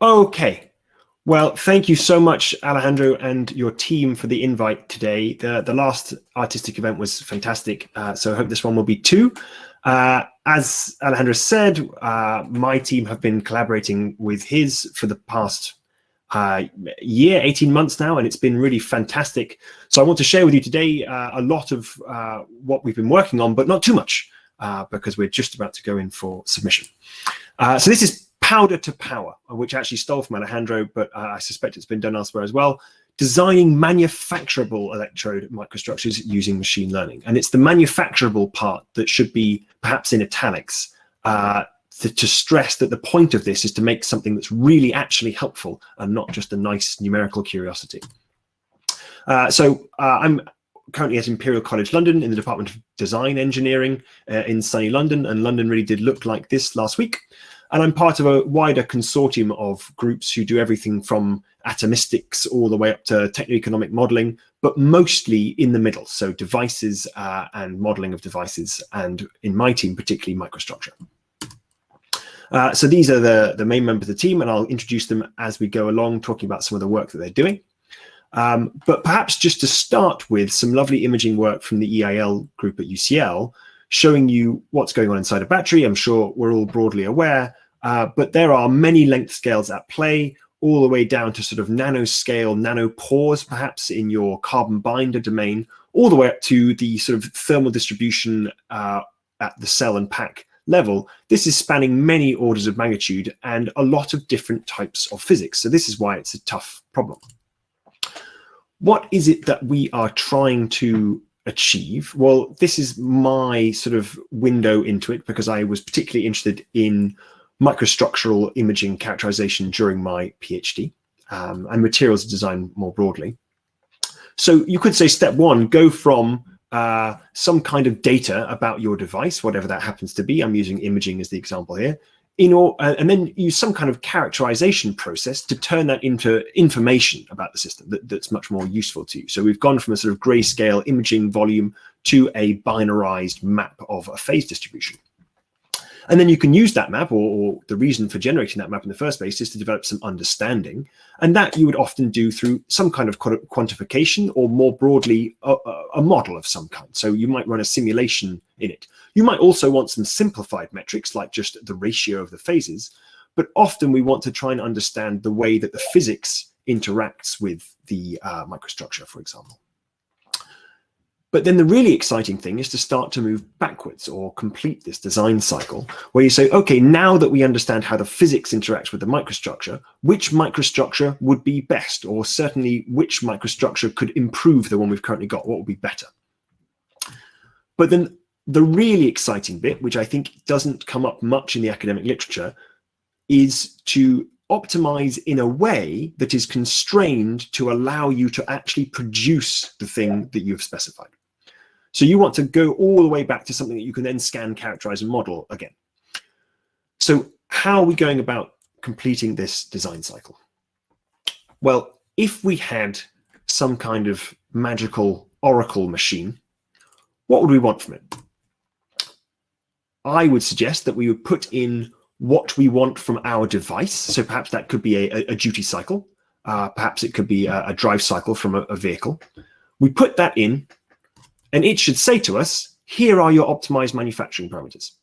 Okay. Well, thank you so much, Alejandro, and your team for the invite today. The last artistic event was fantastic, so I hope this one will be too. As Alejandro said, my team have been collaborating with his for the past year, 18 months now, and it's been really fantastic. So I want to share with you today a lot of what we've been working on, but not too much, because we're just about to go in for submission. So this is Powder to Power, which I actually stole from Alejandro, but I suspect it's been done elsewhere as well. Designing manufacturable electrode microstructures using machine learning. And it's the manufacturable part that should be perhaps in italics to stress that the point of this is to make something that's really actually helpful and not just a nice numerical curiosity. I'm currently at Imperial College London in the Department of Design Engineering in sunny London, and London really did look like this last week. And I'm part of a wider consortium of groups who do everything from atomistics all the way up to techno-economic modeling, but mostly in the middle. So devices and modeling of devices, and in my team, particularly microstructure. So these are the main members of the team, and I'll introduce them as we go along, talking about some of the work that they're doing. But perhaps just to start with some lovely imaging work from the EIL group at UCL, showing you what's going on inside a battery. I'm sure we're all broadly aware. But there are many length scales at play, all the way down to sort of nanoscale, nanopores, perhaps in your carbon binder domain, all the way up to the sort of thermal distribution at the cell and pack level. This is spanning many orders of magnitude and a lot of different types of physics. So this is why it's a tough problem. What is it that we are trying to achieve? Well, this is my sort of window into it, because I was particularly interested in microstructural imaging characterization during my PhD and materials design more broadly. So you could say step one, go from some kind of data about your device, whatever that happens to be. I'm using imaging as the example here, and then use some kind of characterization process to turn that into information about the system that's much more useful to you. So we've gone from a sort of grayscale imaging volume to a binarized map of a phase distribution. And then you can use that map, or the reason for generating that map in the first place is to develop some understanding. And that you would often do through some kind of quantification, or more broadly, a model of some kind. So you might run a simulation in it. You might also want some simplified metrics, like just the ratio of the phases. But often we want to try and understand the way that the physics interacts with the microstructure, for example. But then the really exciting thing is to start to move backwards, or complete this design cycle, where you say, okay, now that we understand how the physics interacts with the microstructure, which microstructure would be best, or certainly which microstructure could improve the one we've currently got? What would be better? But then the really exciting bit, which I think doesn't come up much in the academic literature, is to optimize in a way that is constrained to allow you to actually produce the thing that you've specified. So you want to go all the way back to something that you can then scan, characterize, and model again. So how are we going about completing this design cycle? Well, if we had some kind of magical oracle machine, what would we want from it? I would suggest that we would put in what we want from our device. So perhaps that could be a duty cycle. Perhaps it could be a drive cycle from a vehicle. We put that in, and it should say to us, here are your optimized manufacturing parameters.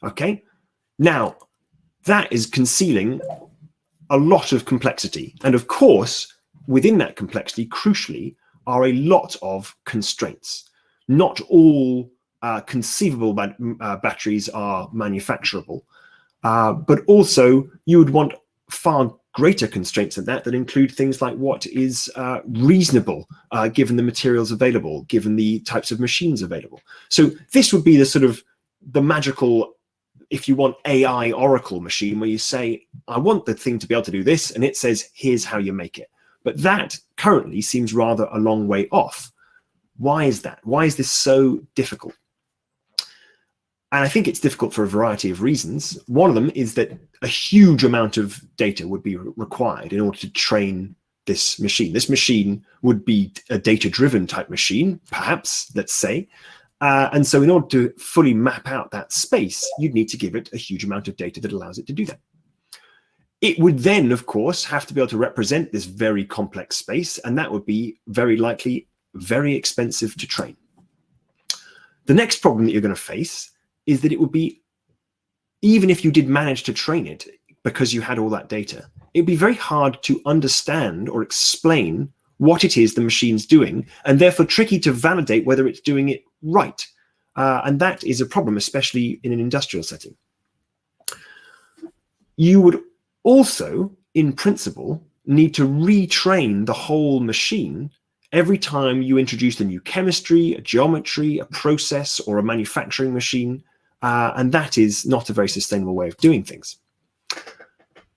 Okay, now that is concealing a lot of complexity. And of course, within that complexity, crucially, are a lot of constraints. Not all conceivable batteries are manufacturable, but also you would want far greater constraints than that include things like what is reasonable given the materials available, given the types of machines available. So this would be the sort of the magical, if you want, AI oracle machine, where you say, I want the thing to be able to do this, and it says, here's how you make it. But that currently seems rather a long way off. Why is that? Why is this so difficult? And I think it's difficult for a variety of reasons. One of them is that a huge amount of data would be required in order to train this machine. This machine would be a data-driven type machine, perhaps, let's say. And so in order to fully map out that space, you'd need to give it a huge amount of data that allows it to do that. It would then, of course, have to be able to represent this very complex space, and that would be very likely very expensive to train. The next problem that you're going to face is that it would be, even if you did manage to train it because you had all that data, it'd be very hard to understand or explain what it is the machine's doing, and therefore tricky to validate whether it's doing it right. And that is a problem, especially in an industrial setting. You would also, in principle, need to retrain the whole machine every time you introduced a new chemistry, a geometry, a process, or a manufacturing machine, and that is not a very sustainable way of doing things.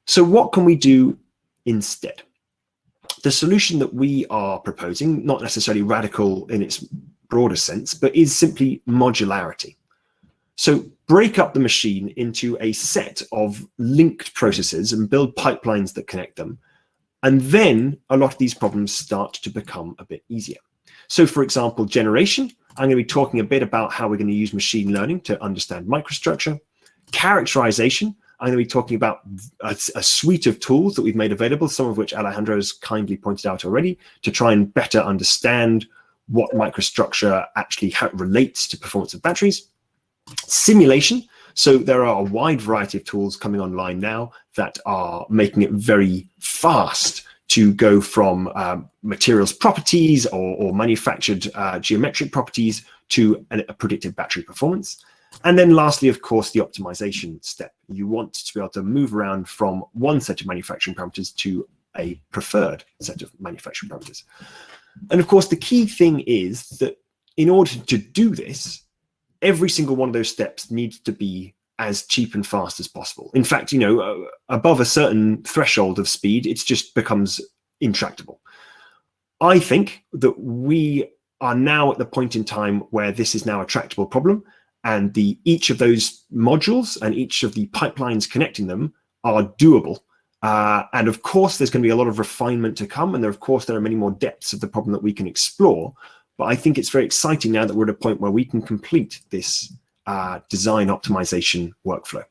So what can we do instead? The solution that we are proposing, not necessarily radical in its broader sense, but is simply modularity. So break up the machine into a set of linked processes and build pipelines that connect them. And then a lot of these problems start to become a bit easier. So for example, generation, I'm going to be talking a bit about how we're going to use machine learning to understand microstructure. Characterization, I'm going to be talking about a suite of tools that we've made available, some of which Alejandro has kindly pointed out already, to try and better understand what microstructure actually relates to performance of batteries. Simulation, so there are a wide variety of tools coming online now that are making it very fast to go from materials properties or manufactured geometric properties to a predicted battery performance. And then lastly, of course, the optimization step. You want to be able to move around from one set of manufacturing parameters to a preferred set of manufacturing parameters. And of course, the key thing is that in order to do this, every single one of those steps needs to be as cheap and fast as possible. In fact, above a certain threshold of speed, it just becomes intractable. I think that we are now at the point in time where this is now a tractable problem, and each of those modules and each of the pipelines connecting them are doable. And of course, there's going to be a lot of refinement to come, and there are many more depths of the problem that we can explore. But I think it's very exciting now that we're at a point where we can complete this design optimization workflow.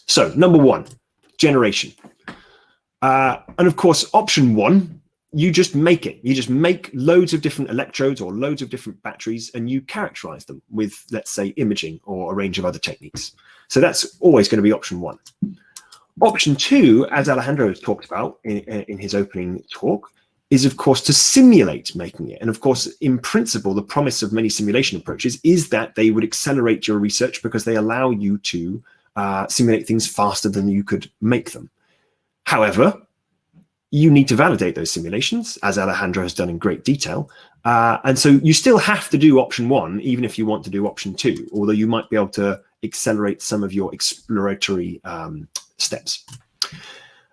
So number one, generation. And of course, option one, you just make it. You just make loads of different electrodes or loads of different batteries, and you characterize them with, let's say, imaging or a range of other techniques. So that's always going to be option one. Option two, as Alejandro has talked about in his opening talk, is, of course, to simulate making it. And of course, in principle, the promise of many simulation approaches is that they would accelerate your research because they allow you to simulate things faster than you could make them. However, you need to validate those simulations, as Alejandro has done in great detail. And so you still have to do option one, even if you want to do option two, although you might be able to accelerate some of your exploratory steps.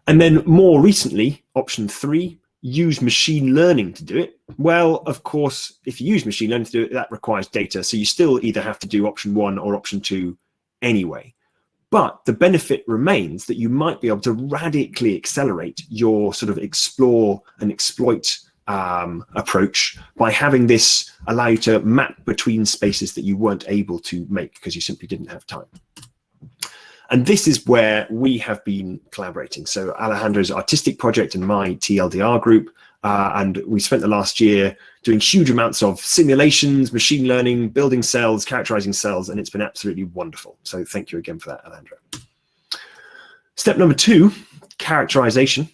And then more recently, option three, use machine learning to do it. Well, of course, if you use machine learning to do it, that requires data. So you still either have to do option one or option two anyway. But the benefit remains that you might be able to radically accelerate your sort of explore and exploit approach by having this allow you to map between spaces that you weren't able to make because you simply didn't have time. And this is where we have been collaborating. So Alejandro's artistic project and my tldr group, and we spent the last year doing huge amounts of simulations, machine learning, building cells, characterizing cells, and it's been absolutely wonderful. So thank you again for that, Alejandro. Step number two, characterization.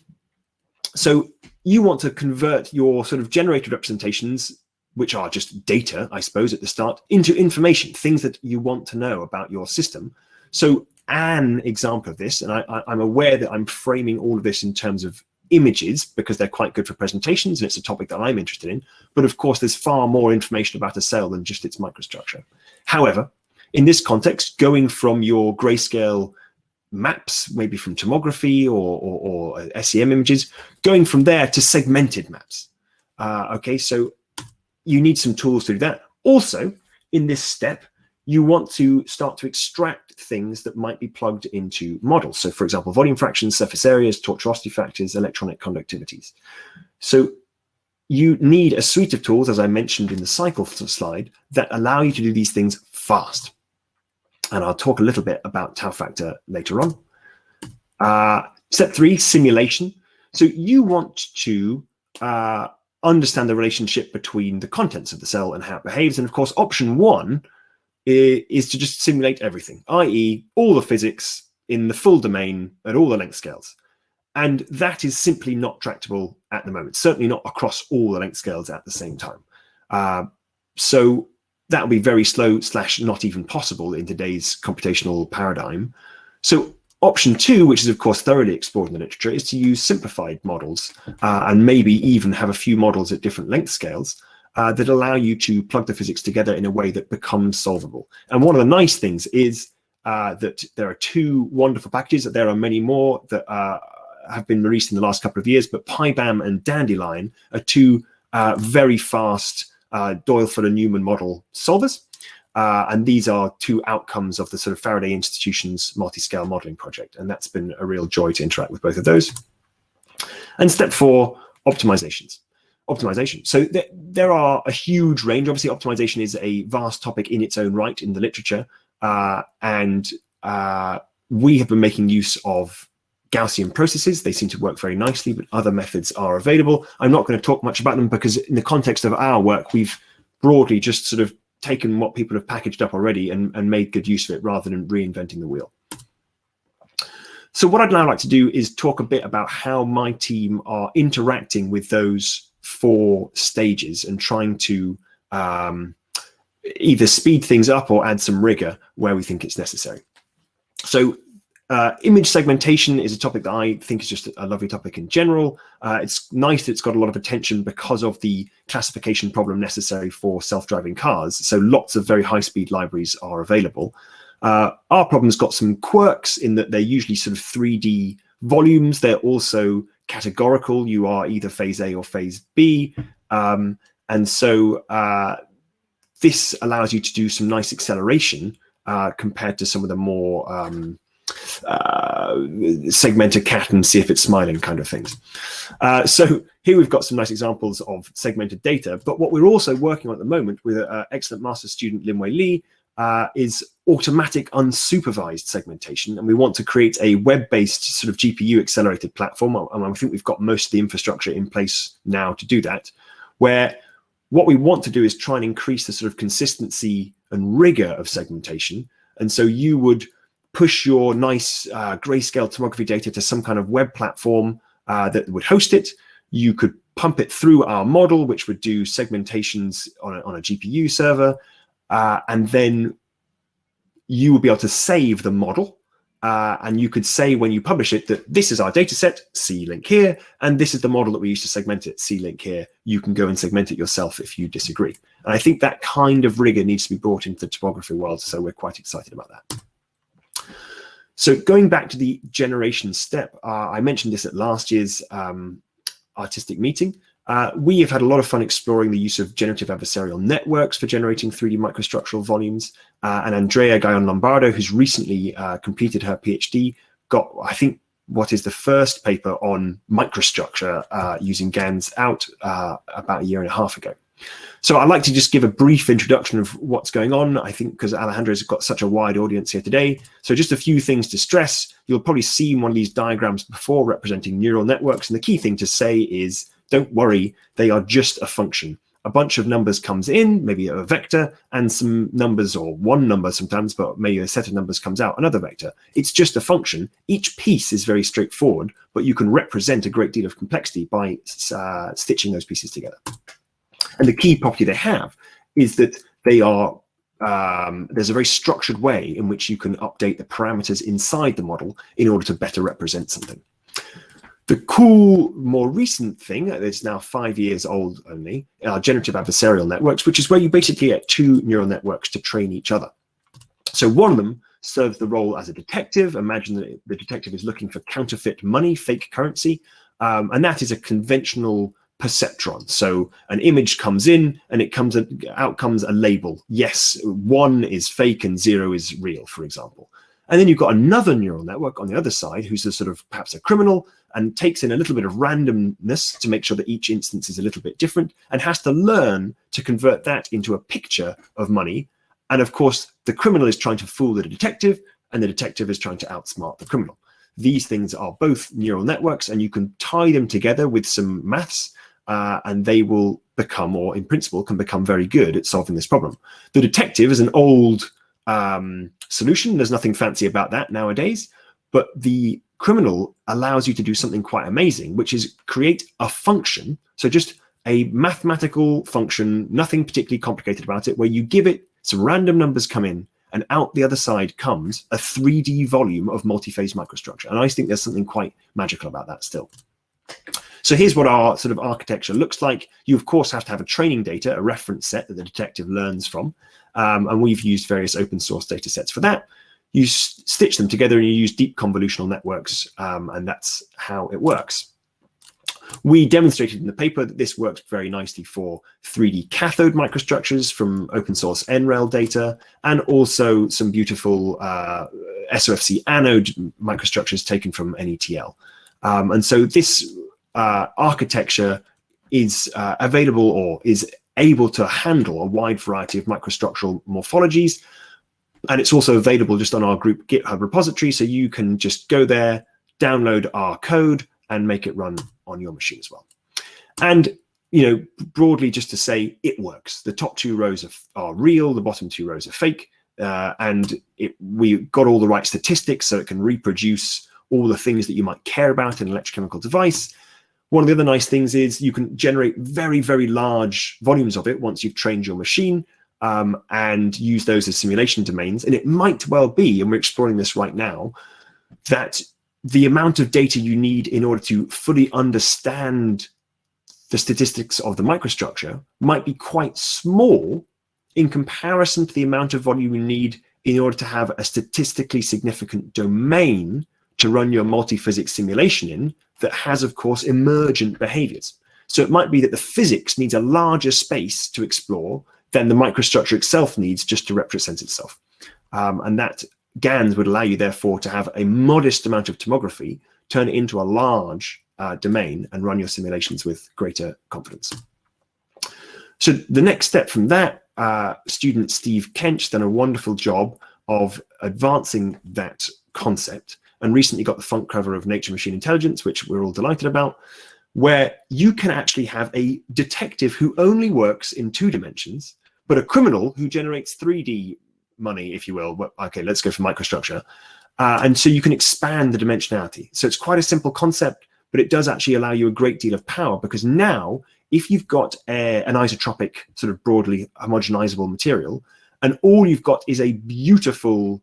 So you want to convert your sort of generated representations, which are just data, I suppose, at the start, into information, things that you want to know about your system. So an example of this, and I'm aware that I'm framing all of this in terms of images because they're quite good for presentations and it's a topic that I'm interested in. But of course, there's far more information about a cell than just its microstructure. However, in this context, going from your grayscale maps, maybe from tomography or SEM images, going from there to segmented maps. Okay, so you need some tools to do that. Also, in this step, you want to start to extract things that might be plugged into models. So for example, volume fractions, surface areas, tortuosity factors, electronic conductivities. So you need a suite of tools, as I mentioned in the cycle slide, that allow you to do these things fast. And I'll talk a little bit about tau factor later on. Step 3, simulation. So you want to understand the relationship between the contents of the cell and how it behaves. And of course, option 1 is to just simulate everything, i.e. all the physics in the full domain at all the length scales. And that is simply not tractable at the moment, certainly not across all the length scales at the same time. So that will be very slow / not even possible in today's computational paradigm. So option 2, which is of course thoroughly explored in the literature, is to use simplified models and maybe even have a few models at different length scales that allow you to plug the physics together in a way that becomes solvable. And one of the nice things is that there are 2 wonderful packages. There are many more that have been released in the last couple of years, but PyBAM and Dandelion are 2 very fast Doyle-Fuller-Newman model solvers. And these are 2 outcomes of the sort of Faraday Institution's multi-scale modeling project. And that's been a real joy to interact with both of those. And step 4, optimization. So there are a huge range. Obviously, optimization is a vast topic in its own right in the literature. And we have been making use of Gaussian processes. They seem to work very nicely, but other methods are available. I'm not going to talk much about them because in the context of our work, we've broadly just sort of taken what people have packaged up already and made good use of it rather than reinventing the wheel. So what I'd now like to do is talk a bit about how my team are interacting with those 4 stages and trying to either speed things up or add some rigor where we think it's necessary. So image segmentation is a topic that I think is just a lovely topic in general. It's nice that it's got a lot of attention because of the classification problem necessary for self-driving cars. So lots of very high-speed libraries are available. Our problem's got some quirks in that they're usually sort of 3D volumes. They're also categorical. You are either phase A or phase B. And so this allows you to do some nice acceleration compared to some of the more segment a cat and see if it's smiling kind of things. So here we've got some nice examples of segmented data, but what we're also working on at the moment with excellent master's student Linwei Li is automatic unsupervised segmentation, and we want to create a web-based sort of GPU accelerated platform, and I think we've got most of the infrastructure in place now to do that, where what we want to do is try and increase the sort of consistency and rigor of segmentation. And so you would push your nice grayscale tomography data to some kind of web platform that would host it. You could pump it through our model, which would do segmentations on a GPU server. And then you would be able to save the model. And you could say when you publish it that this is our data set, see link here, and this is the model that we use to segment it, see link here. You can go and segment it yourself if you disagree. And I think that kind of rigor needs to be brought into the topography world, so we're quite excited about that. So going back to the generation step, I mentioned this at last year's artistic meeting. We have had a lot of fun exploring the use of generative adversarial networks for generating 3D microstructural volumes. And Andrea Gayon-Lombardo, who's recently completed her PhD, got, I think, what is the first paper on microstructure using GANs out about 1.5 years ago. So I'd like to just give a brief introduction of what's going on, I think, because Alejandro's got such a wide audience here today. So just a few things to stress. You'll probably see one of these diagrams before representing neural networks. And the key thing to say is, don't worry, they are just a function. A bunch of numbers comes in, maybe a vector, and some numbers, or one number sometimes, but maybe a set of numbers comes out, another vector. It's just a function. Each piece is very straightforward, but you can represent a great deal of complexity by stitching those pieces together. And the key property they have is that they are, there's a very structured way in which you can update the parameters inside the model in order to better represent something. The cool, more recent thing that's now 5 years old only are generative adversarial networks, which is where you basically get 2 neural networks to train each other. So one of them serves the role as a detective. Imagine that the detective is looking for counterfeit money, fake currency, and that is a conventional perceptron. So an image comes in and out comes a label. Yes, 1 is fake and 0 is real, for example. And then you've got another neural network on the other side who's a sort of perhaps a criminal and takes in a little bit of randomness to make sure that each instance is a little bit different and has to learn to convert that into a picture of money. And of course, the criminal is trying to fool the detective and the detective is trying to outsmart the criminal. these things are both neural networks, and you can tie them together with some maths, and they will become, or in principle, can become very good at solving this problem. The detective is an old solution. There's nothing fancy about that nowadays, but the criminal allows you to do something quite amazing, which is create a function. So just a mathematical function, nothing particularly complicated about it, where you give it some random numbers come in, and out the other side comes a 3D volume of multi-phase microstructure. And I think there's something quite magical about that still. So here's what our sort of architecture looks like. You, of course, have to have a training data, a reference set that the detective learns from. And we've used various open source data sets for that. You stitch them together and you use deep convolutional networks, and that's how it works. We demonstrated in the paper that this works very nicely for 3D cathode microstructures from open source NREL data, and also some beautiful SOFC anode microstructures taken from NETL. And so this architecture is available, or is able to handle a wide variety of microstructural morphologies. And it's also available just on our group GitHub repository, so you can just go there, download our code, and make it run on your machine as well. And broadly, just to say, it works. The top 2 rows are real, the bottom 2 rows are fake, and we got all the right statistics, so it can reproduce all the things that you might care about in an electrochemical device. One of the other nice things is you can generate very, very large volumes of it once you've trained your machine, and use those as simulation domains. And it might well be, and we're exploring this right now, that the amount of data you need in order to fully understand the statistics of the microstructure might be quite small in comparison to the amount of volume you need in order to have a statistically significant domain to run your multi-physics simulation in that has, of course, emergent behaviors. So it might be that the physics needs a larger space to explore than the microstructure itself needs just to represent itself. And that GANs would allow you, therefore, to have a modest amount of tomography, turn it into a large domain, and run your simulations with greater confidence. So the next step from that, student Steve Kench done a wonderful job of advancing that concept, and recently got the front cover of Nature Machine Intelligence, which we're all delighted about, where you can actually have a detective who only works in 2 dimensions, but a criminal who generates 3D money, if you will. Well, okay, let's go for microstructure. And so you can expand the dimensionality. So it's quite a simple concept, but it does actually allow you a great deal of power, because now if you've got an isotropic, sort of broadly homogenizable material, and all you've got is a beautiful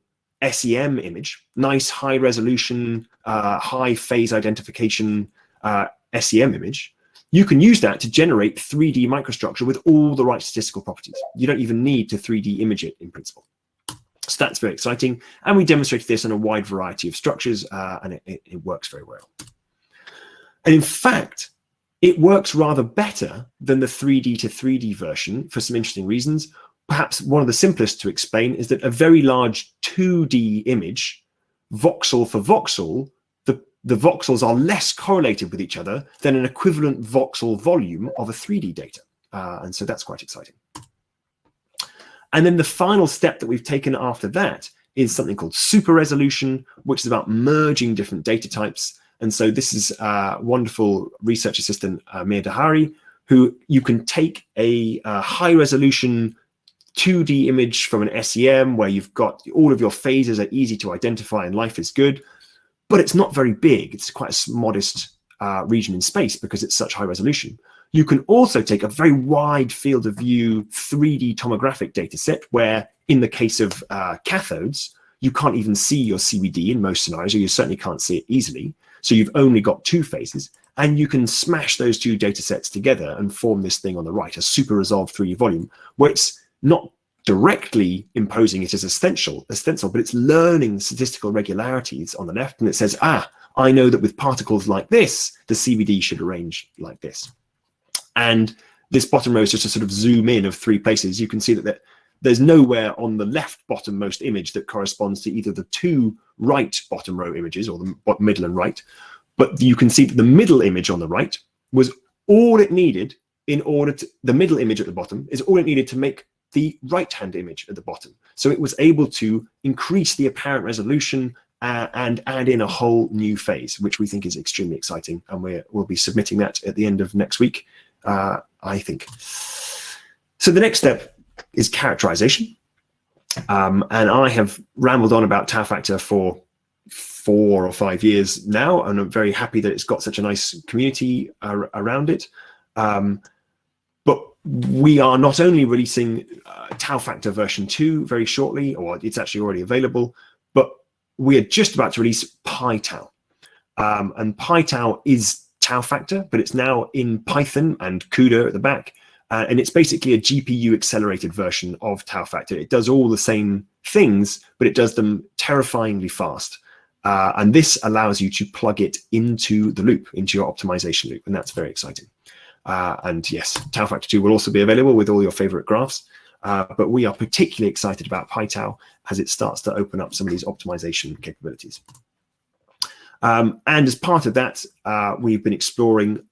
SEM image, nice high resolution, high phase identification SEM image, you can use that to generate 3D microstructure with all the right statistical properties. You don't even need to 3D image it in principle. So that's very exciting. And we demonstrated this in a wide variety of structures, and it works very well. And in fact, it works rather better than the 3D to 3D version for some interesting reasons. Perhaps one of the simplest to explain is that a very large 2D image, voxel for voxel, the voxels are less correlated with each other than an equivalent voxel volume of a 3D data. And so that's quite exciting. And then the final step that we've taken after that is something called super resolution, which is about merging different data types. And so this is wonderful research assistant, Mir Dahari, who you can take a high resolution 2D image from an SEM where you've got all of your phases are easy to identify and life is good, but it's not very big. It's quite a modest region in space because it's such high resolution. You can also take a very wide field of view 3D tomographic data set where, in the case of cathodes, you can't even see your CVD in most scenarios, or you certainly can't see it easily. So you've only got 2 phases, and you can smash those 2 data sets together and form this thing on the right, a super resolved 3D volume, where it's not directly imposing it as a stencil, but it's learning statistical regularities on the left, and it says, I know that with particles like this, the CVD should arrange like this. And this bottom row is just a sort of zoom in of 3 places. You can see that there's nowhere on the left bottom-most image that corresponds to either the 2 right bottom row images, or the middle and right, but you can see that the middle image on the right was all it needed in order to, the middle image at the bottom is all it needed to make the right-hand image at the bottom. So it was able to increase the apparent resolution and add in a whole new phase, which we think is extremely exciting. And we'll be submitting that at the end of next week, I think. So the next step is characterization. And I have rambled on about tau factor for 4 or 5 years now, and I'm very happy that it's got such a nice community around it. But we are not only releasing tau factor version 2 very shortly, or it's actually already available, but we are just about to release PyTau. And PyTau is tau factor, but it's now in Python and CUDA at the back. And it's basically a GPU accelerated version of tau factor. It does all the same things, but it does them terrifyingly fast. And this allows you to plug it into the loop, into your optimization loop, and that's very exciting. And yes, tau factor 2 will also be available with all your favorite graphs, but we are particularly excited about PyTau as it starts to open up some of these optimization capabilities. And as part of that, we've been exploring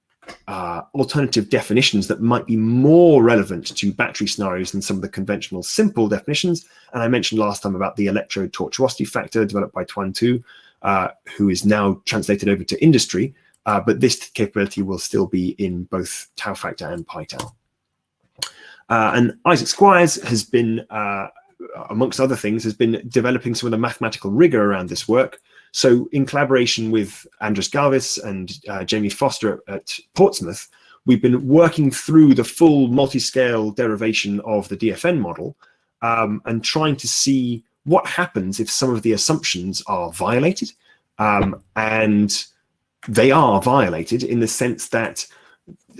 alternative definitions that might be more relevant to battery scenarios than some of the conventional simple definitions. And I mentioned last time about the electrode tortuosity factor developed by Tuan Tu, who is now translated over to industry. But this capability will still be in both tau factor and PyTau. And Isaac Squires has been, amongst other things, has been developing some of the mathematical rigor around this work. So in collaboration with Andres Galvis and Jamie Foster at Portsmouth, we've been working through the full multi-scale derivation of the DFN model and trying to see what happens if some of the assumptions are violated. And they are violated in the sense that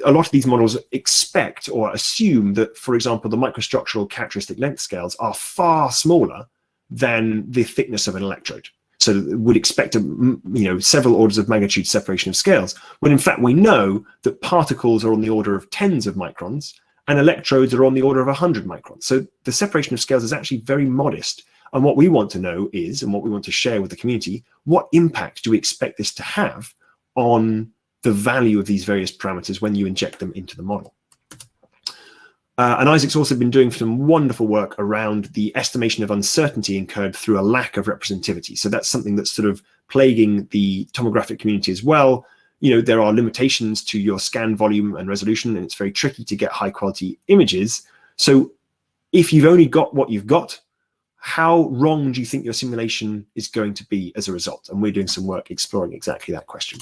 a lot of these models expect or assume that, for example, the microstructural characteristic length scales are far smaller than the thickness of an electrode. So would expect several orders of magnitude separation of scales, when in fact we know that particles are on the order of tens of microns and electrodes are on the order of 100 microns. So the separation of scales is actually very modest. And what we want to know is, and what we want to share with the community, what impact do we expect this to have on the value of these various parameters when you inject them into the model? And Isaac's also been doing some wonderful work around the estimation of uncertainty incurred through a lack of representativity. So that's something that's sort of plaguing the tomographic community as well. There are limitations to your scan volume and resolution, and it's very tricky to get high quality images. So if you've only got what you've got, how wrong do you think your simulation is going to be as a result? And we're doing some work exploring exactly that question.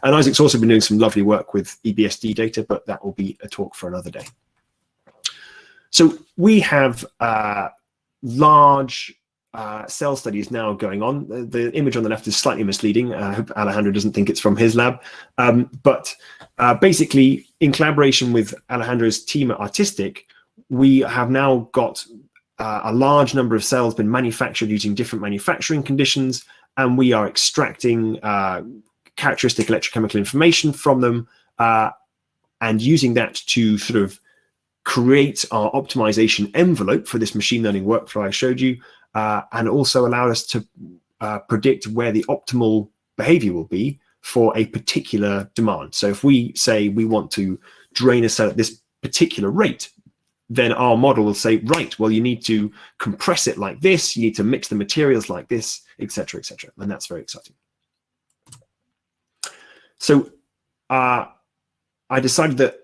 And Isaac's also been doing some lovely work with EBSD data, but that will be a talk for another day. So we have large cell studies now going on. The image on the left is slightly misleading. I hope Alejandro doesn't think it's from his lab. But basically, in collaboration with Alejandro's team at Artistic, we have now got a large number of cells been manufactured using different manufacturing conditions, and we are extracting characteristic electrochemical information from them and using that to sort of create our optimization envelope for this machine learning workflow I showed you, and also allow us to predict where the optimal behavior will be for a particular demand. So if we say we want to drain a cell at this particular rate, then our model will say, right, well, you need to compress it like this, you need to mix the materials like this, etc., etc. And that's very exciting. So I decided that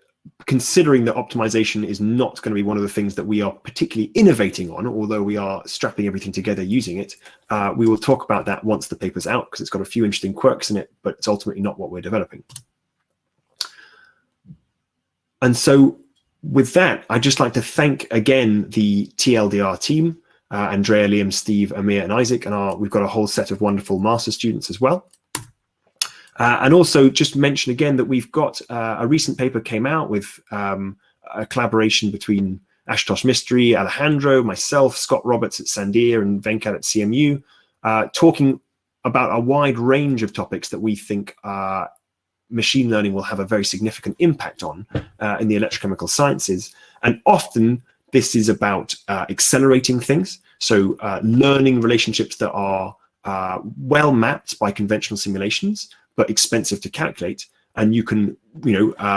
considering that optimization is not going to be one of the things that we are particularly innovating on, although we are strapping everything together using it, we will talk about that once the paper's out, because it's got a few interesting quirks in it, but it's ultimately not what we're developing. And so with that, I'd just like to thank again the TLDR team, Andrea, Liam, Steve, Amir, and Isaac, and we've got a whole set of wonderful master students as well. And also just mention again that we've got a recent paper came out with a collaboration between Ashutosh Mistry, Alejandro, myself, Scott Roberts at Sandia, and Venkat at CMU, talking about a wide range of topics that we think machine learning will have a very significant impact on in the electrochemical sciences. And often this is about accelerating things. So learning relationships that are well mapped by conventional simulations, but expensive to calculate. And you can,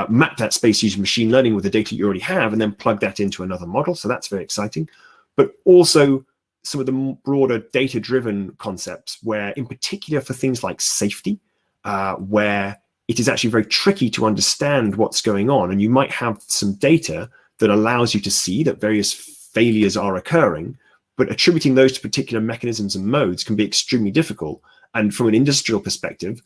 map that space using machine learning with the data you already have, and then plug that into another model. So that's very exciting. But also some of the broader data-driven concepts where, in particular for things like safety, where it is actually very tricky to understand what's going on, and you might have some data that allows you to see that various failures are occurring, but attributing those to particular mechanisms and modes can be extremely difficult. And from an industrial perspective,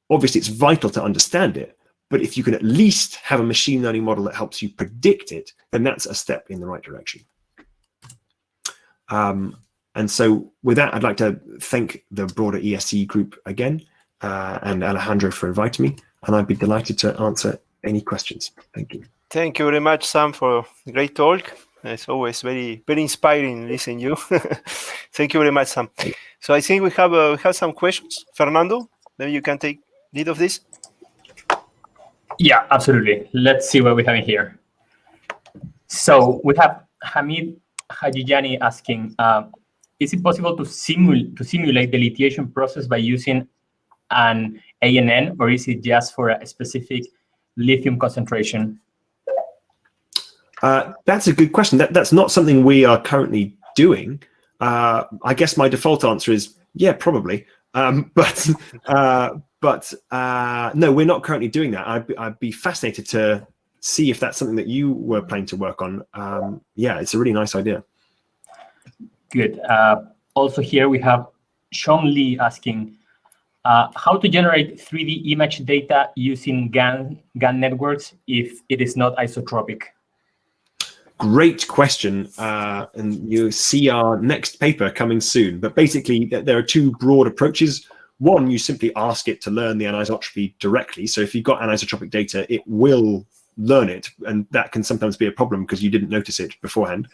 obviously it's vital to understand it, but if you can at least have a machine learning model that helps you predict it, then that's a step in the right direction. And so with that, I'd like to thank the broader ESE group again, and Alejandro for inviting me, and I'd be delighted to answer any questions. Thank you. Thank you very much, Sam, for a great talk. It's always very, very inspiring listening to you. Thank you very much, Sam. So I think we have some questions. Fernando, maybe you can take lead of this. Yeah, absolutely. Let's see what we have in here. So we have Hamid Hajijani asking, is it possible to simulate the lithiation process by using an ANN, or is it just for a specific lithium concentration? That's a good question. That's not something we are currently doing. I guess my default answer is yeah, probably. But no, we're not currently doing that. I'd be fascinated to see if that's something that you were planning to work on. Yeah, it's a really nice idea. Good. Also here we have Sean Lee asking how to generate 3D image data using GAN networks if it is not isotropic. Great question, and you see our next paper coming soon. But basically, there are two broad approaches. One, you simply ask it to learn the anisotropy directly. So if you've got anisotropic data, it will learn it, and that can sometimes be a problem because you didn't notice it beforehand.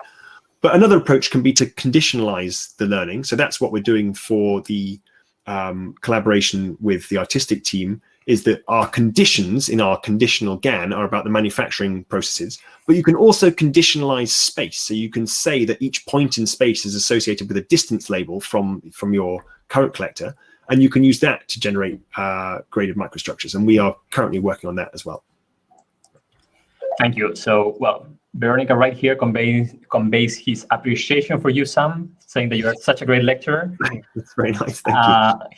But another approach can be to conditionalize the learning. So that's what we're doing for the collaboration with the artistic team, is that our conditions in our conditional GAN are about the manufacturing processes, but you can also conditionalize space. So you can say that each point in space is associated with a distance label from your current collector, and you can use that to generate graded microstructures. And we are currently working on that as well. Thank you. So, well, Veronica right here conveys his appreciation for you, Sam, saying that you are such a great lecturer. That's very nice, thank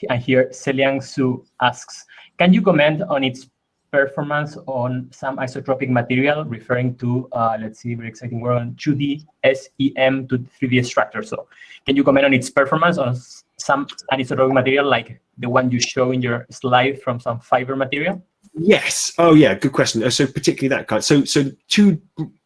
you. And here, Seliang Su asks, can you comment on its performance on some isotropic material, referring to, let's see, very exciting word on 2D SEM to 3D structure. So can you comment on its performance on some anisotropic material, like the one you show in your slide from some fiber material? Yes. Oh, yeah, good question. So particularly that kind. So two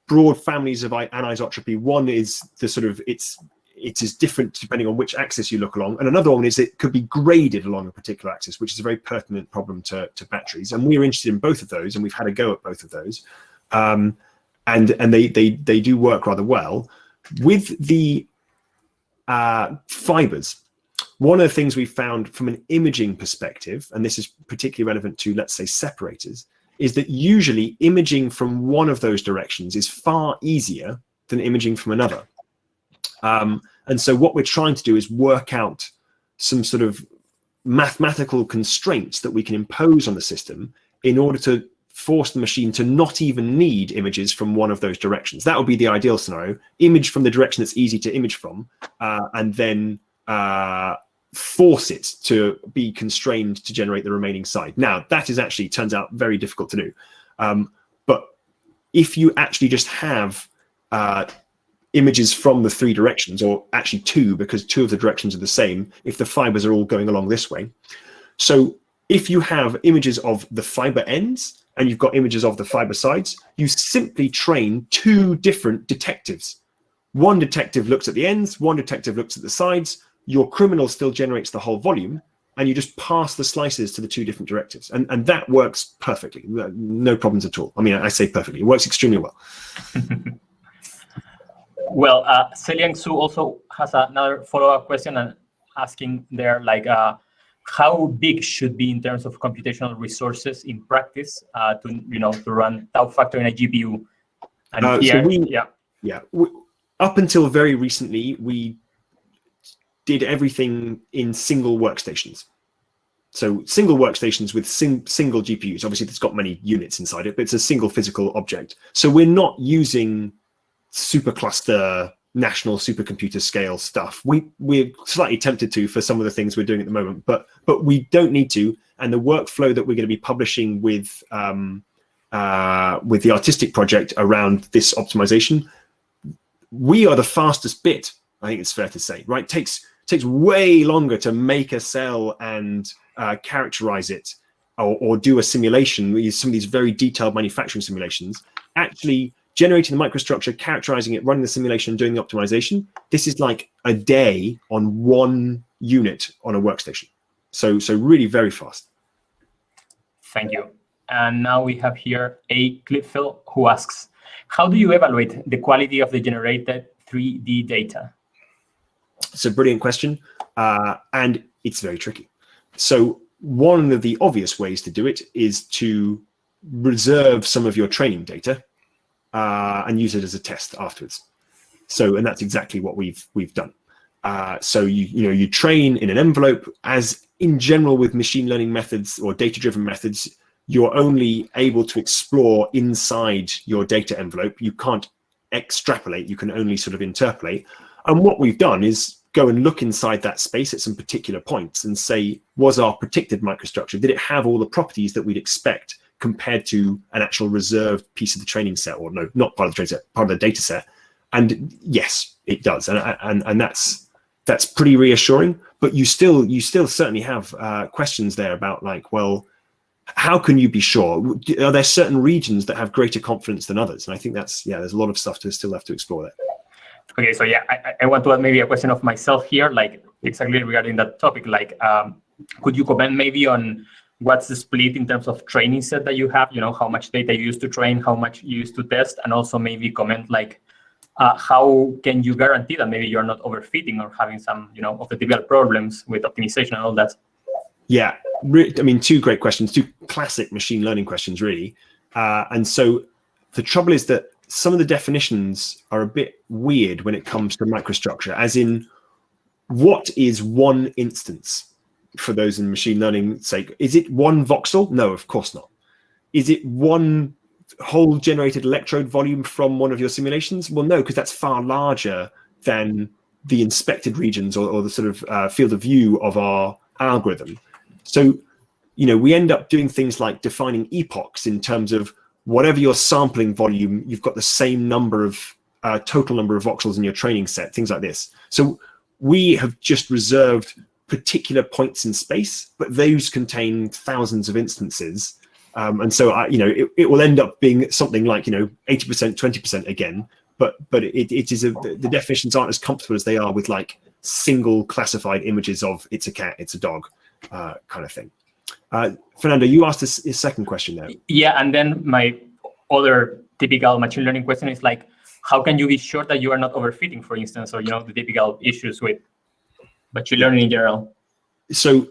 broad families of anisotropy. One is the sort of, it is different depending on which axis you look along, and another one is it could be graded along a particular axis, which is a very pertinent problem to batteries. And we're interested in both of those, and we've had a go at both of those, and they do work rather well. With the fibers, one of the things we found from an imaging perspective, and this is particularly relevant to, let's say, separators, is that usually imaging from one of those directions is far easier than imaging from another. And so what we're trying to do is work out some sort of mathematical constraints that we can impose on the system in order to force the machine to not even need images from one of those directions. That would be the ideal scenario: image from the direction that's easy to image from, and then force it to be constrained to generate the remaining side. Now, that is actually, turns out, very difficult to do. But if you actually just have images from the three directions, or actually two, because two of the directions are the same, if the fibers are all going along this way. So if you have images of the fiber ends and you've got images of the fiber sides, you simply train two different detectives. One detective looks at the ends, one detective looks at the sides. Your criminal still generates the whole volume, and you just pass the slices to the two different directives. And that works perfectly, no problems at all. I mean, I say perfectly, it works extremely well. Well, Seliang Su also has another follow-up question, and asking there, like, how big should be in terms of computational resources in practice to run tau factor in a GPU? And here, up until very recently, we did everything in single workstations. So single workstations with single GPUs. Obviously, it's got many units inside it, but it's a single physical object. So we're not using supercluster national supercomputer scale stuff. We're slightly tempted to for some of the things we're doing at the moment, but we don't need to. And the workflow that we're going to be publishing with the Artistic project around this optimization, we are the fastest bit. I think it's fair to say, right? Takes way longer to make a cell and characterize it, or do a simulation. We use some of these very detailed manufacturing simulations. Actually generating the microstructure, characterizing it, running the simulation, doing the optimization. This is like a day on one unit on a workstation. So really very fast. Thank you. And now we have here a Clipfill who asks, how do you evaluate the quality of the generated 3D data? It's a brilliant question, and it's very tricky. So one of the obvious ways to do it is to reserve some of your training data and use it as a test afterwards. And that's exactly what we've done. So you train in an envelope. As in general with machine learning methods or data-driven methods, you're only able to explore inside your data envelope. You can't extrapolate. You can only sort of interpolate. And what we've done is go and look inside that space at some particular points and say, was our predicted microstructure, did it have all the properties that we'd expect compared to an actual reserved piece of the training set, or no, not part of the training set, part of the data set? And yes, it does. And that's pretty reassuring. But you still certainly have questions there about, like, well, how can you be sure? Are there certain regions that have greater confidence than others? And I think there's a lot of stuff to still have to explore there. Okay, so yeah, I want to add maybe a question of myself here, like exactly regarding that topic. Like, could you comment maybe on what's the split in terms of training set that you have? You know, how much data you use to train, how much you use to test, and also maybe comment like, how can you guarantee that maybe you're not overfitting or having some, of the typical problems with optimization and all that? Yeah, I mean, two great questions, two classic machine learning questions, really. And so the trouble is that some of the definitions are a bit weird when it comes to microstructure, as in, what is one instance for those in machine learning sake? Is it one voxel? No, of course not. Is it one whole generated electrode volume from one of your simulations? Well, no, because that's far larger than the inspected regions or the sort of field of view of our algorithm. So, we end up doing things like defining epochs in terms of whatever your sampling volume, you've got the same number of total number of voxels in your training set, things like this. So we have just reserved particular points in space, but those contain thousands of instances. And so, it will end up being something like, 80%, 20% again, but it is the definitions aren't as comfortable as they are with like single classified images of it's a cat, it's a dog kind of thing. Fernando, you asked a second question there. Yeah, and then my other typical machine learning question is like, how can you be sure that you are not overfitting, for instance, or the typical issues with machine learning in general? So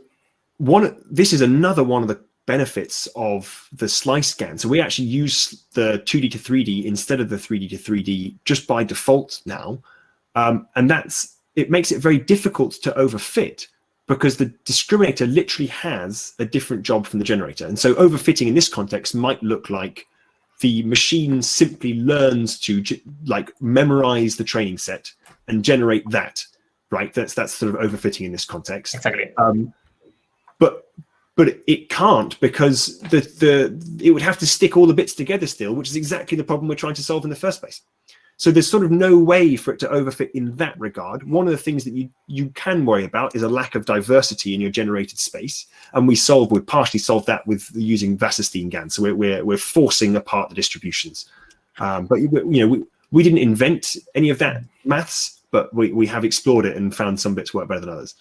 this is another one of the benefits of the slice scan. So we actually use the 2D to 3D instead of the 3D to 3D just by default now, and it makes it very difficult to overfit, because the discriminator literally has a different job from the generator. And so overfitting in this context might look like the machine simply learns to memorize the training set and generate that, right? That's sort of overfitting in this context. Exactly. But it can't, because it would have to stick all the bits together still, which is exactly the problem we're trying to solve in the first place. So there's sort of no way for it to overfit in that regard. One of the things that you can worry about is a lack of diversity in your generated space, and we partially solve that with using Wasserstein GAN. So we're forcing apart the distributions. But we didn't invent any of that maths, but we have explored it and found some bits work better than others.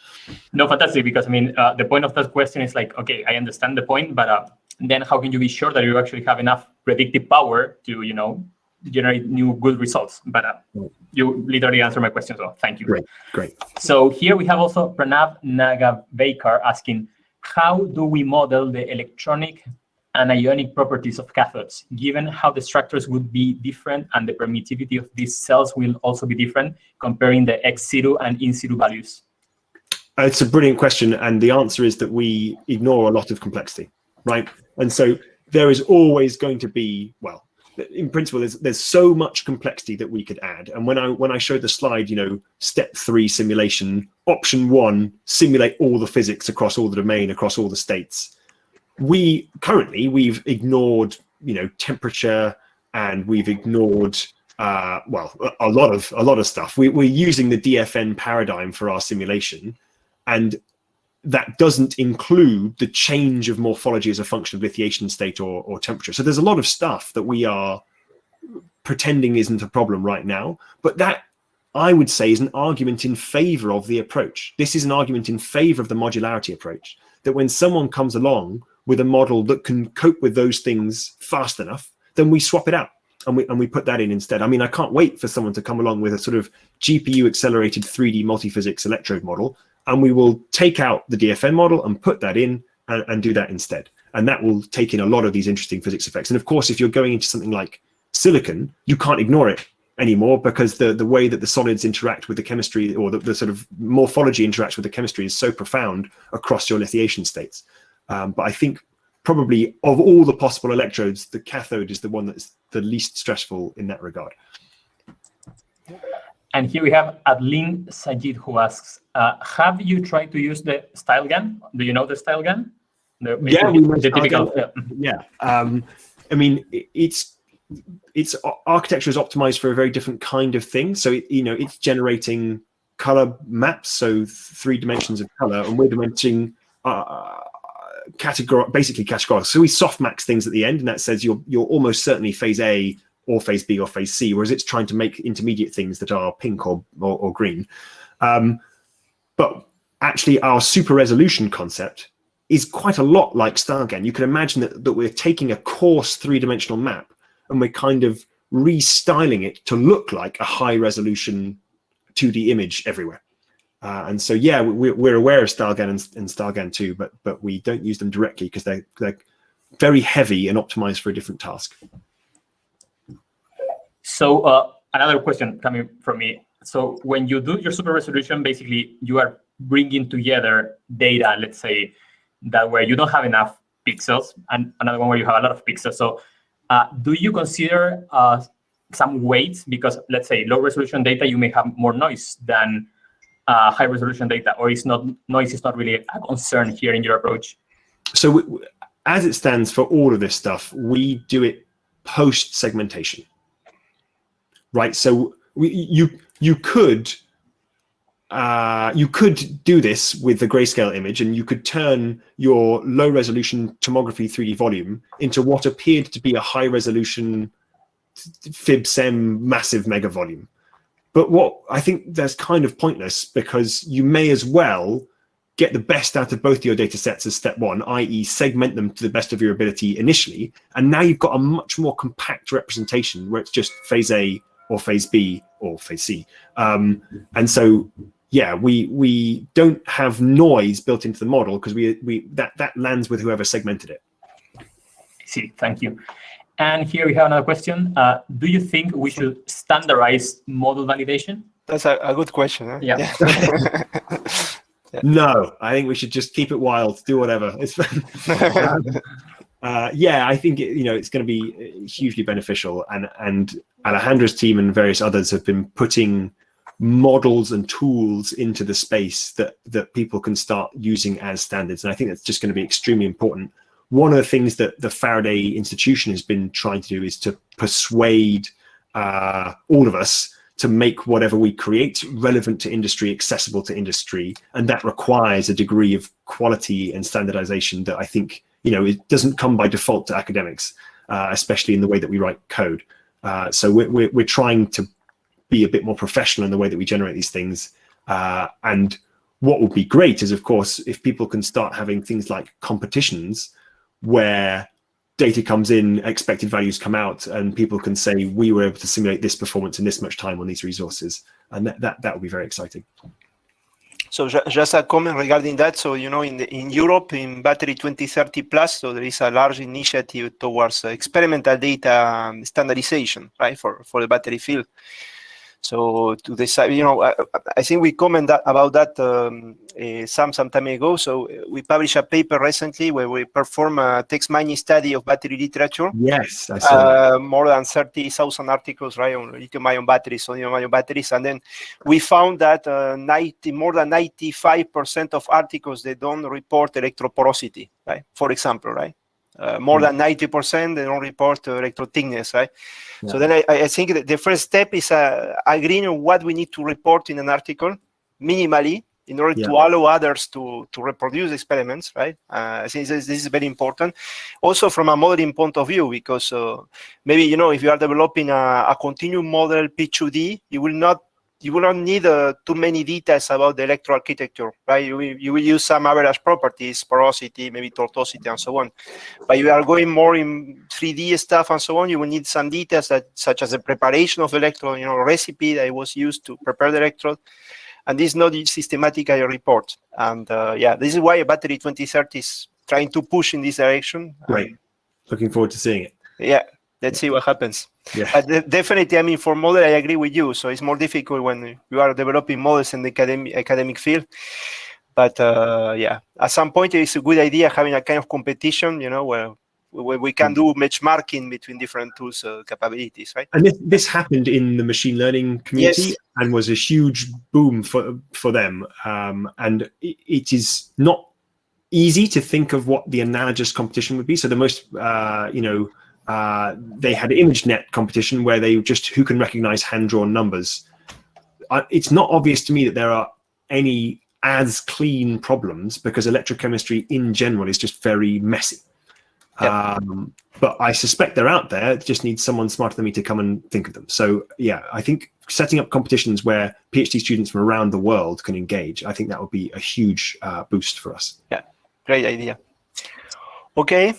No, fantastic, because the point of that question is like, okay, I understand the point, but then how can you be sure that you actually have enough predictive power to generate new good results? But you literally answered my question, so thank you. Great. So here we have also Pranav Nagavekar asking, how do we model the electronic and ionic properties of cathodes, given how the structures would be different and the permittivity of these cells will also be different, comparing the ex situ and in situ values? It's a brilliant question, and the answer is that we ignore a lot of complexity, right? And so there is always going to be, in principle, there's so much complexity that we could add. And when I showed the slide, step 3 simulation, option 1, simulate all the physics across all the domain, across all the states. We've ignored, temperature, and we've ignored a lot of stuff. We're using the DFN paradigm for our simulation, and that doesn't include the change of morphology as a function of lithiation state or temperature. So there's a lot of stuff that we are pretending isn't a problem right now, but that, I would say, is an argument in favor of the approach. This is an argument in favor of the modularity approach, that when someone comes along with a model that can cope with those things fast enough, then we swap it out and we put that in instead. I mean, I can't wait for someone to come along with a sort of GPU accelerated 3D multiphysics electrode model, and we will take out the DFN model and put that in and do that instead. And that will take in a lot of these interesting physics effects. And of course, if you're going into something like silicon, you can't ignore it anymore, because the way that the solids interact with the chemistry, or the sort of morphology interacts with the chemistry, is so profound across your lithiation states. But I think probably of all the possible electrodes, the cathode is the one that's the least stressful in that regard. And here we have Adlin Sajid, who asks, have you tried to use the style gun? Do you know the style gun? The typical. Yeah. I mean, its architecture is optimized for a very different kind of thing. So it's generating color maps, so 3 dimensions of color, and we're dimensioning basically categorical. So we softmax things at the end, and that says you're almost certainly phase A or phase B or phase C, whereas it's trying to make intermediate things that are pink or green. But actually, our super resolution concept is quite a lot like StyleGAN. You can imagine that we're taking a coarse 3-dimensional map and we're kind of restyling it to look like a high resolution 2D image everywhere. And so, yeah, we're aware of StyleGAN and StyleGAN 2, but we don't use them directly because they're very heavy and optimized for a different task. So another question coming from me. So when you do your super resolution, basically you are bringing together data, let's say, that where you don't have enough pixels, and another one where you have a lot of pixels. So do you consider some weights? Because let's say low resolution data, you may have more noise than high resolution data, or noise is not really a concern here in your approach? So as it stands for all of this stuff, we do it post segmentation. Right, so you could do this with the grayscale image, and you could turn your low resolution tomography 3D volume into what appeared to be a high resolution FibSem massive mega volume. But what I think that's kind of pointless, because you may as well get the best out of both your data sets as step 1, i.e. segment them to the best of your ability initially, and now you've got a much more compact representation where it's just phase A or phase B or phase C. And so, yeah, we don't have noise built into the model, because that lands with whoever segmented it. I see, thank you. And here we have another question. Do you think we should standardize model validation? That's a good question. Huh? Yeah. Yeah. No, I think we should just keep it wild, do whatever. It's fun. Yeah, I think it's going to be hugely beneficial, and Alejandra's team and various others have been putting models and tools into the space that people can start using as standards, and I think that's just going to be extremely important. One of the things that the Faraday Institution has been trying to do is to persuade all of us to make whatever we create relevant to industry, accessible to industry, and that requires a degree of quality and standardization that I think it doesn't come by default to academics, especially in the way that we write code. So we're trying to be a bit more professional in the way that we generate these things. And what would be great is, of course, if people can start having things like competitions where data comes in, expected values come out, and people can say, we were able to simulate this performance in this much time on these resources. And that would be very exciting. So just a comment regarding that. So, in Europe, in Battery 2030 Plus, so there is a large initiative towards experimental data standardization, right, for the battery field. So to decide, I think we commented about that some time ago. So we published a paper recently where we perform a text mining study of battery literature. Yes, I saw more than 30,000 articles, right, on lithium-ion batteries, sodium-ion batteries, and then we found that more than 95% of articles, they don't report electroporosity, right? For example, right? More than 90% they don't report electrode thickness, right? Yeah. So then I think the first step is agreeing on what we need to report in an article minimally in order to allow others to reproduce experiments, right? I think this is very important. Also from a modeling point of view, because maybe, if you are developing a continuum model P2D, you will not need too many details about the electrode architecture, right? You will use some average properties, porosity, maybe tortuosity, and so on. But you are going more in 3D stuff and so on. You will need some details such as the preparation of the electrode, recipe that was used to prepare the electrode. And this is not systematically report. And this is why Battery 2030 is trying to push in this direction. Great. Looking forward to seeing it. Yeah. Let's see what happens. Yeah. But definitely, for model, I agree with you. So it's more difficult when you are developing models in the academic field. But at some point, it's a good idea having a kind of competition, where we can do benchmarking between different tools capabilities, right? And this happened in the machine learning community and was a huge boom for them. And it is not easy to think of what the analogous competition would be. So the most, they had ImageNet competition where they just who can recognize hand-drawn numbers. It's not obvious to me that there are any as clean problems because electrochemistry in general is just very messy. Yep. But I suspect they're out there. It just needs someone smarter than me to come and think of them. So I think setting up competitions where PhD students from around the world can engage, I think that would be a huge boost for us. Yeah, great idea. Okay.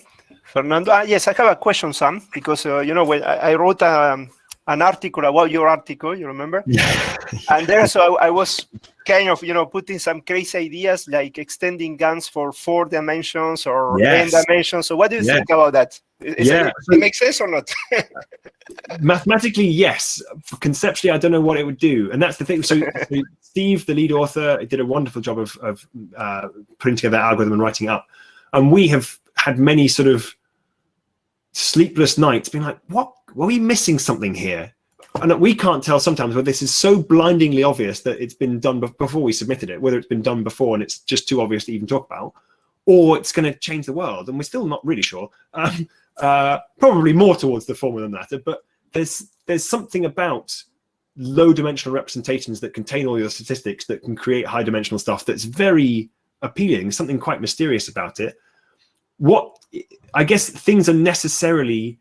Fernando, yes, I have a question, Sam, because, when I wrote an article about your article, you remember? Yeah. And there, so I was kind of, putting some crazy ideas like extending GANs for 4 dimensions or n dimensions. So what do you think about that? Does it make sense or not? Mathematically, yes. Conceptually, I don't know what it would do. And that's the thing. So Steve, the lead author, did a wonderful job of putting together that algorithm and writing it up. And we have had many sort of sleepless nights being like, what? Were we missing something here? And we can't tell sometimes whether this is so blindingly obvious that it's been done before we submitted it, whether it's been done before and it's just too obvious to even talk about, or it's going to change the world. And we're still not really sure. Probably more towards the former than that. But there's something about low dimensional representations that contain all your statistics that can create high dimensional stuff that's very appealing, something quite mysterious about it. I guess things are necessarily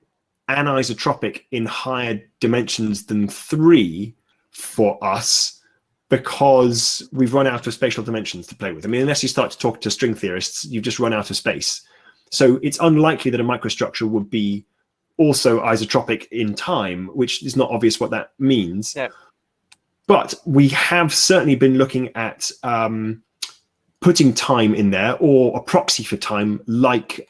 anisotropic in higher dimensions than 3 for us because we've run out of spatial dimensions to play with. I mean, unless you start to talk to string theorists, you've just run out of space. So it's unlikely that a microstructure would be also isotropic in time, which is not obvious what that means. Yeah. But we have certainly been looking at putting time in there or a proxy for time, like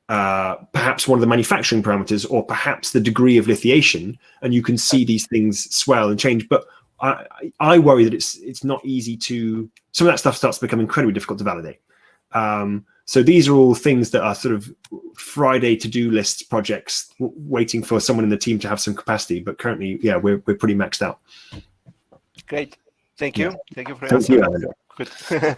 perhaps one of the manufacturing parameters or perhaps the degree of lithiation, and you can see these things swell and change. But I worry that it's not easy to, some of that stuff starts to become incredibly difficult to validate. So these are all things that are sort of Friday to-do list projects waiting for someone in the team to have some capacity. But currently, we're pretty maxed out. Great. Thank you. Thank you for your answer. Good.